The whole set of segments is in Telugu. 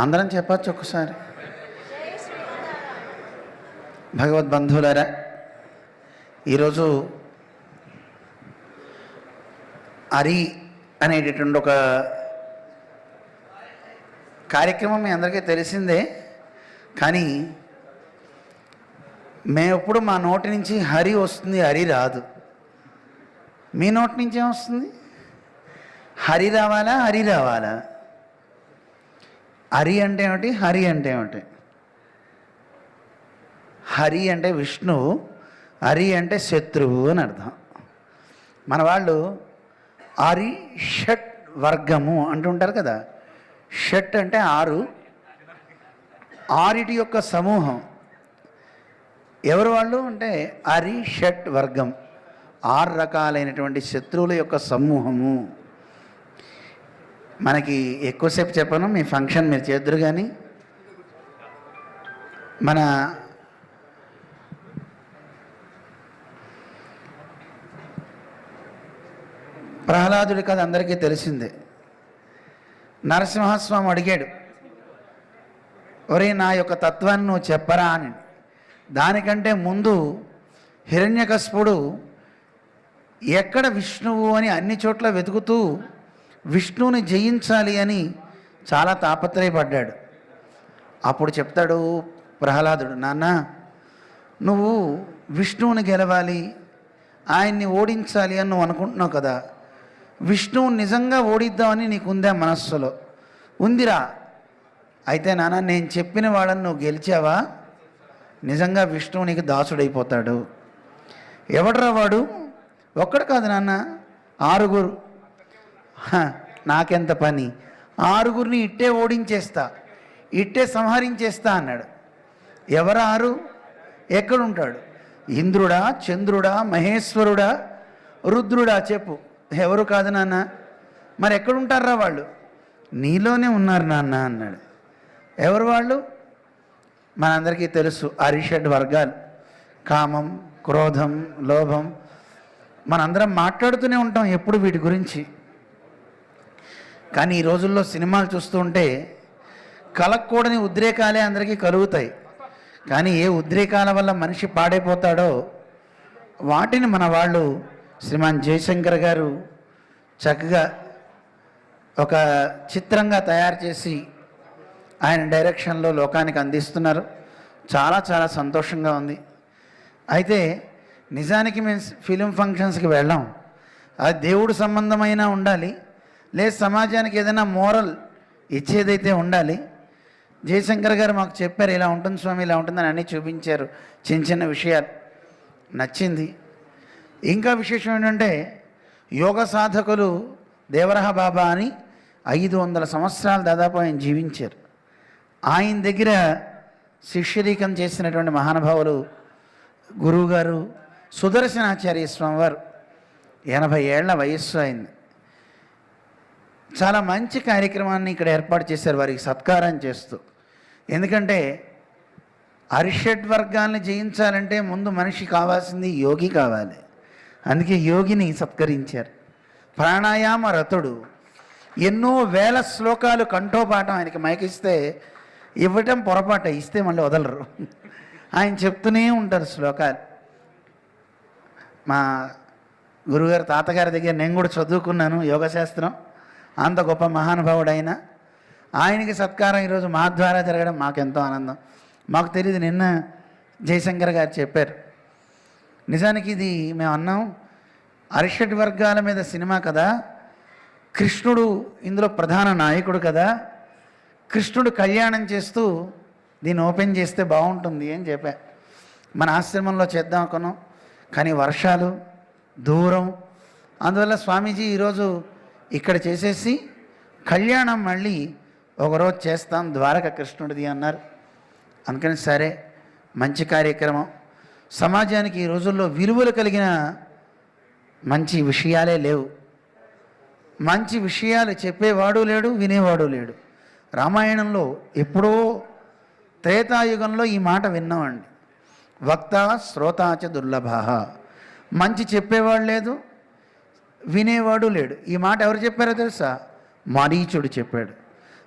అందరం చెప్పచ్చు ఒకసారి. భగవద్బంధువులారా, ఈరోజు అరి అనేటటువంటి ఒక కార్యక్రమం మీ అందరికీ తెలిసిందే. కానీ మేమెప్పుడు మా నోటి నుంచి హరి వస్తుంది, హరి రాదు. మీ నోటి నుంచి ఏమొస్తుంది? హరి రావాలా, హరి రావాలా? హరి అంటే ఏమిటి, హరి అంటే ఏమిటి? హరి అంటే విష్ణువు, హరి అంటే శత్రువు అని అర్థం. మన వాళ్ళు హరి షట్ వర్గము అంటుంటారు కదా. షట్ అంటే 6, 6 యొక్క సమూహం. ఎవరు వాళ్ళు అంటే హరి షట్ వర్గం, 6 రకాలైనటువంటి శత్రువుల యొక్క సమూహము. మనకి ఎక్కువసేపు చెప్పను, మీ ఫంక్షన్ మీరు చేద్దరు. కానీ మన ప్రహ్లాదుడి కథ అందరికీ తెలిసిందే. నరసింహస్వామి అడిగాడు, ఒరే నా యొక్క తత్వాన్ని నువ్వు చెప్పరా అని. దానికంటే ముందు హిరణ్యకశిపుడు ఎక్కడ విష్ణువు అని అన్ని చోట్ల వెతుకుతూ విష్ణువుని జయించాలి అని చాలా తాపత్రయపడ్డాడు. అప్పుడు చెప్తాడు ప్రహ్లాదుడు, నాన్న నువ్వు విష్ణువుని గెలవాలి, ఆయన్ని ఓడించాలి అని నువ్వు అనుకుంటున్నావు కదా. విష్ణువు నిజంగా ఓడిద్దామని నీకుందా మనస్సులో? ఉందిరా. అయితే నాన్న నేను చెప్పిన వాళ్ళని నువ్వు గెలిచావా, నిజంగా విష్ణువు నీకు దాసుడైపోతాడు. ఎవడరా వాడు? ఒక్కడు కాదు నాన్న, 6. నాకెంత పని, 6 ఇట్టే ఓడించేస్తా, ఇట్టే సంహరించేస్తా అన్నాడు. ఎవరు 6? ఎక్కడుంటాడు? ఇంద్రుడా, చంద్రుడా, మహేశ్వరుడా, రుద్రుడా? చెప్పు. ఎవరు కాదు నాన్న. మరి ఎక్కడుంటారా వాళ్ళు? నీలోనే ఉన్నారు నాన్న అన్నాడు. ఎవరు వాళ్ళు? మనందరికీ తెలుసు, అరిషడ్ వర్గాలు. కామం, క్రోధం, లోభం. మనందరం మాట్లాడుతూనే ఉంటాం ఎప్పుడు వీటి గురించి. కానీ ఈ రోజుల్లో సినిమాలు చూస్తూ ఉంటే కలగకూడని ఉద్రేకాలే అందరికీ కలుగుతాయి. కానీ ఏ ఉద్రేకాల వల్ల మనిషి పాడైపోతాడో వాటిని మన వాళ్ళు శ్రీమాన్ జయశంకర్ గారు చక్కగా ఒక చిత్రంగా తయారు చేసి ఆయన డైరెక్షన్లో లోకానికి అందిస్తున్నారు. చాలా చాలా సంతోషంగా ఉంది. అయితే నిజానికి మేము ఫిలిం ఫంక్షన్స్కి వెళ్ళాం. అది దేవుడు సంబంధమైనా ఉండాలి, లేదు సమాజానికి ఏదైనా మోరల్ ఇచ్చేదైతే ఉండాలి. జయశంకర్ గారు మాకు చెప్పారు, ఇలా ఉంటుంది స్వామి, ఇలా ఉంటుందని అన్నీ చూపించారు. చిన్న చిన్న విషయాలు నచ్చింది. ఇంకా విశేషం ఏంటంటే యోగ సాధకులు దేవరహ బాబా అని 500 సంవత్సరాలు దాదాపు ఆయన జీవించారు. ఆయన దగ్గర శిష్యరీకం చేసినటువంటి మహానుభావులు గురువుగారు సుదర్శనాచార్య స్వామివారు. 80 ఏళ్ల వయస్సు అయింది. చాలా మంచి కార్యక్రమాన్ని ఇక్కడ ఏర్పాటు చేశారు వారికి సత్కారం చేస్తూ. ఎందుకంటే అరిషడ్ వర్గాల్ని జయించాలంటే ముందు మనిషి కావాల్సింది యోగి కావాలి. అందుకే యోగిని సత్కరించారు. ప్రాణాయామ రతుడు. ఎన్నో వేల శ్లోకాలు కంఠోపాఠం. ఆయనకి మైకిస్తే ఇవ్వటం పొరపాట, ఇస్తే మళ్ళీ వదలరు. ఆయన చెప్తూనే ఉంటారు శ్లోకాలు. మా గురుగారు తాతగారి దగ్గర నేను కూడా చదువుకున్నాను యోగశాస్త్రం. అంత గొప్ప మహానుభావుడైన ఆయనకి సత్కారం ఈరోజు మా ద్వారా జరగడం మాకెంతో ఆనందం. మాకు తెలియదు, నిన్న జయశంకర్ గారు చెప్పారు. నిజానికి ఇది మేము అన్నాం, అరిషడ్ వర్గాల మీద సినిమా కదా, కృష్ణుడు ఇందులో ప్రధాన నాయకుడు కదా, కృష్ణుడు కళ్యాణం చేస్తూ దీన్ని ఓపెన్ చేస్తే బాగుంటుంది అని చెప్పా. మన ఆశ్రమంలో చేద్దాం అనుకున్నాం, కానీ వర్షాలు, దూరం, అందువల్ల స్వామీజీ ఈరోజు ఇక్కడ చేసేసి కళ్యాణం మళ్ళీ ఒకరోజు చేస్తాం ద్వారక కృష్ణుడిది అన్నారు. అందుకని సరే, మంచి కార్యక్రమం. సమాజానికి ఈ రోజుల్లో విలువలు కలిగిన మంచి విషయాలే లేవు. మంచి విషయాలు చెప్పేవాడు లేడు, వినేవాడు లేడు. రామాయణంలో ఎప్పుడో త్రేతాయుగంలో ఈ మాట విన్నామండి, వక్త శ్రోతాచ దుర్లభ. మంచి చెప్పేవాడు లేదు, వినేవాడు లేడు. ఈ మాట ఎవరు చెప్పారో తెలుసా? మారీచుడు చెప్పాడు,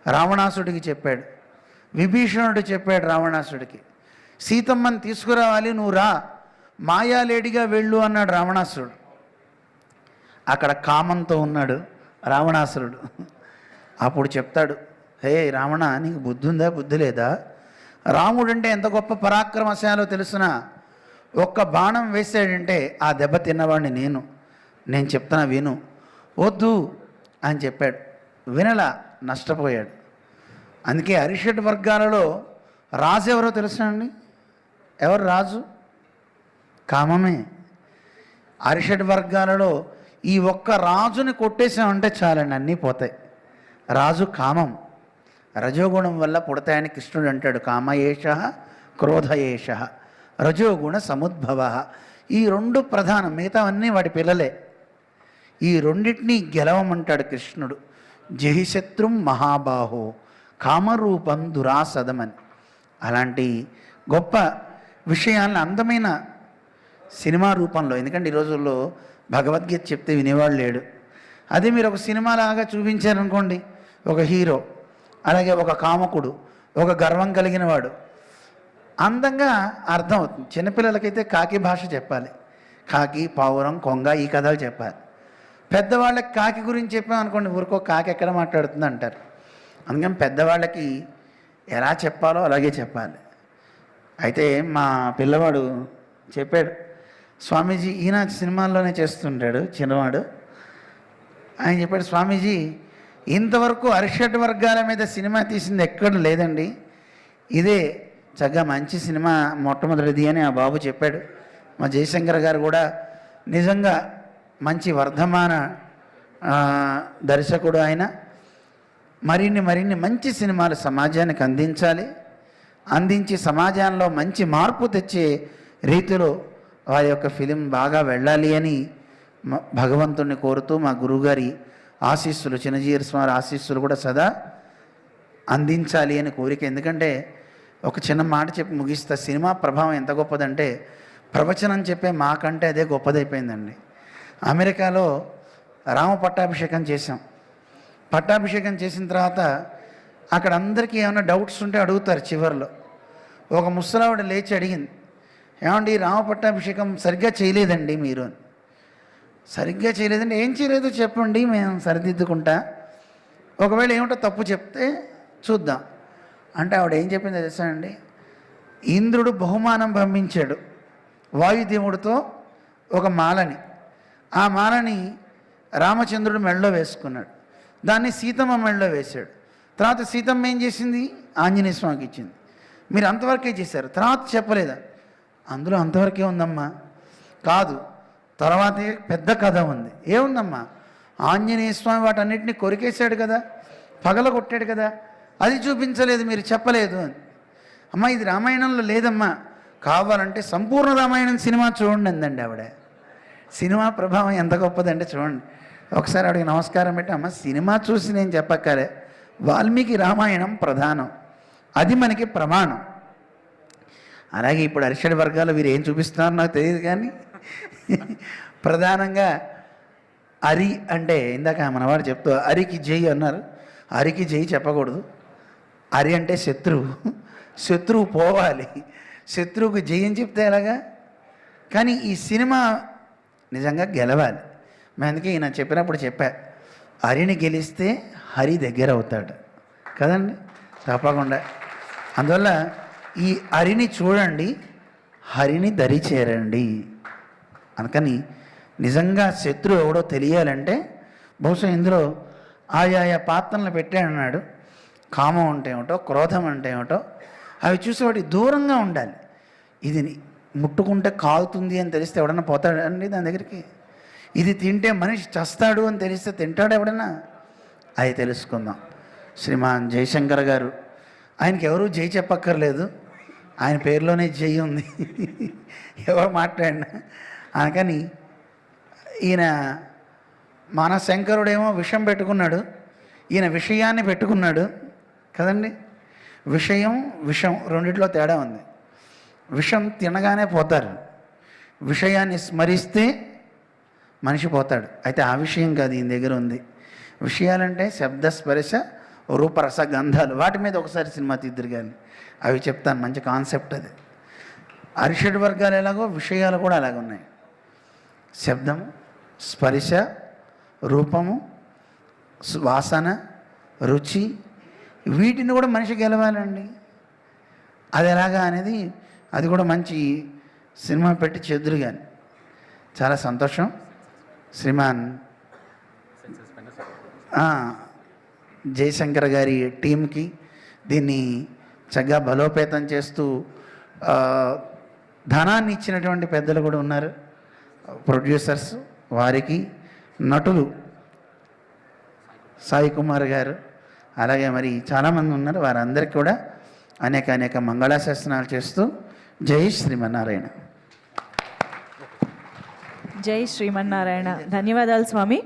రావణాసుడికి చెప్పాడు. విభీషణుడు చెప్పాడు రావణాసుడికి, సీతమ్మని తీసుకురావాలి, నువ్వు రా, మాయాలేడిగా వెళ్ళు అన్నాడు రావణాసురుడు. అక్కడ కామంతో ఉన్నాడు రావణాసురుడు. అప్పుడు చెప్తాడు, హే రావణ, నీకు బుద్ధి ఉందా, బుద్ధి లేదా? రాముడంటే ఎంత గొప్ప పరాక్రమశాలో తెలుసునా? ఒక్క బాణం వేసాడంటే ఆ దెబ్బ తిన్నవాడిని నేను చెప్తున్నా విను. వద్దు అని చెప్పాడు, వినలా, నష్టపోయాడు. అందుకే అరిషడ్ వర్గాలలో రాజు ఎవరో తెలుసా అండి? ఎవరు రాజు? కామమే. అరిషడ్ వర్గాలలో ఈ ఒక్క రాజుని కొట్టేసామంటే చాలండి, అన్నీ పోతాయి. రాజు కామం, రజోగుణం వల్ల పుడతాయని కృష్ణుడు అంటాడు. కామయేష క్రోధయేష రజోగుణ సముద్భవ. ఈ రెండు ప్రధానం, మిగతావన్నీ వాటి పిల్లలే. ఈ రెండింటినీ గెలవమంటాడు కృష్ణుడు. జహిశత్రుం మహాబాహో కామరూపం దురాసదమని. అలాంటి గొప్ప విషయాలను అందమైన సినిమా రూపంలో, ఎందుకంటే ఈ రోజుల్లో భగవద్గీత చెప్తే వినేవాడు లేడు. అదే మీరు ఒక సినిమాలాగా చూపించారనుకోండి, ఒక హీరో, అలాగే ఒక కామకుడు, ఒక గర్వం కలిగిన వాడు, అందంగా అర్థమవుతుంది. చిన్నపిల్లలకైతే కాకి భాష చెప్పాలి, కాకి, పావురం, కొంగ, ఈ కథలు చెప్పాలి. పెద్దవాళ్ళకి కాకి గురించి చెప్పామనుకోండి, ఊరికో కాకి ఎక్కడ మాట్లాడుతుంది అంటారు. అందుకని పెద్దవాళ్ళకి ఎలా చెప్పాలో అలాగే చెప్పాలి. అయితే మా పిల్లవాడు చెప్పాడు, స్వామీజీ, ఈయన సినిమాల్లోనే చేస్తుంటాడు చిన్నవాడు. ఆయన చెప్పాడు, స్వామీజీ, ఇంతవరకు అరిషడ్ వర్గాల మీద సినిమా తీసింది ఎక్కడ లేదండి, ఇదే చక్కగా మంచి సినిమా మొట్టమొదటిది అని ఆ బాబు చెప్పాడు. మా జయశంకర్ గారు కూడా నిజంగా మంచి వర్ధమాన దర్శకుడు ఆయన. మరిన్ని మంచి సినిమాలు సమాజానికి అందించి సమాజంలో మంచి మార్పు తెచ్చే రీతిలో వారి యొక్క ఫిలిం బాగా వెళ్ళాలి అని భగవంతుణ్ణి కోరుతూ, మా గురువుగారి ఆశీస్సులు, చిన్నజీయర్ స్వామి ఆశీస్సులు కూడా సదా అందించాలి అని కోరిక. ఎందుకంటే ఒక చిన్న మాట చెప్పి ముగిస్తా. సినిమా ప్రభావం ఎంత గొప్పదంటే, ప్రవచనం చెప్పే మాకంటే అదే గొప్పదైపోయిందండి. అమెరికాలో రామ పట్టాభిషేకం చేశాం. పట్టాభిషేకం చేసిన తర్వాత అక్కడ అందరికీ ఏమైనా డౌట్స్ ఉంటే అడుగుతారు. చివరిలో ఒక ముసలావిడ లేచి అడిగింది, ఏమండి, రామ పట్టాభిషేకం సరిగ్గా చేయలేదండి మీరు. సరిగ్గా చేయలేదండి, ఏం చేయలేదు చెప్పండి, మేము సరిదిద్దుకుంటా, ఒకవేళ ఏమిటో తప్పు చెప్తే చూద్దాం అంటే ఆవిడ ఏం చెప్పింది తెలుసా అండి? ఇంద్రుడు బహుమానం పంపించాడు వాయుదేవుడితో ఒక మాలని. ఆ మాలని రామచంద్రుడు మెడలో వేసుకున్నాడు, దాన్ని సీతమ్మ మెడలో వేశాడు. తర్వాత సీతమ్మ ఏం చేసింది? ఆంజనేయ స్వామికి ఇచ్చింది. మీరు అంతవరకే చేశారు, తర్వాత చెప్పలేదా? అందులో అంతవరకే ఉందమ్మా. కాదు, తర్వాతే పెద్ద కథ ఉంది. ఏముందమ్మా? ఆంజనేయ స్వామి వాటన్నిటిని కొరికేశాడు కదా, పగలగొట్టాడు కదా, అది చూపించలేదు, మీరు చెప్పలేదు అని. అమ్మ, ఇది రామాయణంలో లేదమ్మా, కావాలంటే సంపూర్ణ రామాయణం సినిమా చూడండి అందండి ఆవిడ. సినిమా ప్రభావం ఎంత గొప్పదంటే చూడండి. ఒకసారి ఆవిడకి నమస్కారం పెట్టి, అమ్మ, సినిమా చూసి నేను చెప్పక్కలే, వాల్మీకి రామాయణం ప్రధానం, అది మనకి ప్రమాణం. అలాగే ఇప్పుడు అరిషడ్ వర్గాలు వీరు ఏం చూపిస్తున్నారో నాకు తెలియదు, కానీ ప్రధానంగా అరి అంటే, ఇందాక మనవాడు చెప్తూ అరికి జై అన్నారు. అరికి జై చెప్పకూడదు. అరి అంటే శత్రువు పోవాలి, శత్రువుకు జయం చెప్తే ఎలాగా? కానీ ఈ సినిమా నిజంగా గెలవాలి. మేము అందుకే ఈయన చెప్పినప్పుడు చెప్పా, హరిని గెలిస్తే హరి దగ్గర అవుతాడు కదండి, తప్పకుండా. అందువల్ల ఈ హరిని చూడండి, హరిని దరి చేరండి. అందుకని నిజంగా శత్రువు ఎవడో తెలియాలంటే బహుశా ఇందులో ఆయా పాత్రలను పెట్టాడన్నాడు. కామం అంటే ఏమిటో, క్రోధం అంటే ఏమిటో అవి చూసి వాటికి దూరంగా ఉండాలి. ఇది ముట్టుకుంటే కాలుతుంది అని తెలిస్తే ఎవడన్నా పోతాడండి దాని దగ్గరికి? ఇది తింటే మనిషి చస్తాడు అని తెలిస్తే తింటాడు ఎవడన్నా? అది తెలుసుకుందాం. శ్రీమాన్ జయశంకర్ గారు, ఆయనకి ఎవరూ జై చెప్పక్కర్లేదు, ఆయన పేరులోనే జై ఉంది, ఎవరు మాట్లాడినా. అందుకని ఈయన మన శంకరుడేమో విషం పెట్టుకున్నాడు, ఈయన విషయాన్ని పెట్టుకున్నాడు కదండి. విషం రెండిట్లో తేడా ఉంది. విషం తినగానే పోతారు, విషయాన్ని స్మరిస్తే మనిషి పోతాడు. అయితే ఆ విషయం కాదు ఈయన దగ్గర ఉంది. విషయాలంటే శబ్ద, స్పర్శ, రూపరస గంధాలు, వాటి మీద ఒకసారి సినిమా తీద్దరు కానీ అవి చెప్తాను. మంచి కాన్సెప్ట్ అది. అరిషడ్ వర్గాలు ఎలాగో విషయాలు కూడా అలాగ ఉన్నాయి. శబ్దము, స్పర్శ, రూపము, వాసన, రుచి, వీటిని కూడా మనిషి గెలవాలండి. అది ఎలాగా అనేది అది కూడా మంచి సినిమా పెట్టి చెద్దురు కానీ. చాలా సంతోషం. శ్రీమాన్ జయశంకర్ గారి టీంకి దీన్ని చక్కగా బలోపేతం చేస్తూ ధనాన్ని ఇచ్చినటువంటి పెద్దలు కూడా ఉన్నారు, ప్రొడ్యూసర్స్, వారికి నటులు సాయి కుమార్ గారు, అలాగే మరి చాలామంది ఉన్నారు. వారందరికీ కూడా అనేక మంగళాశాసనాలు చేస్తూ జై శ్రీమన్నారాయణ. జై శ్రీమన్నారాయణ. ధన్యవాదాలు స్వామి.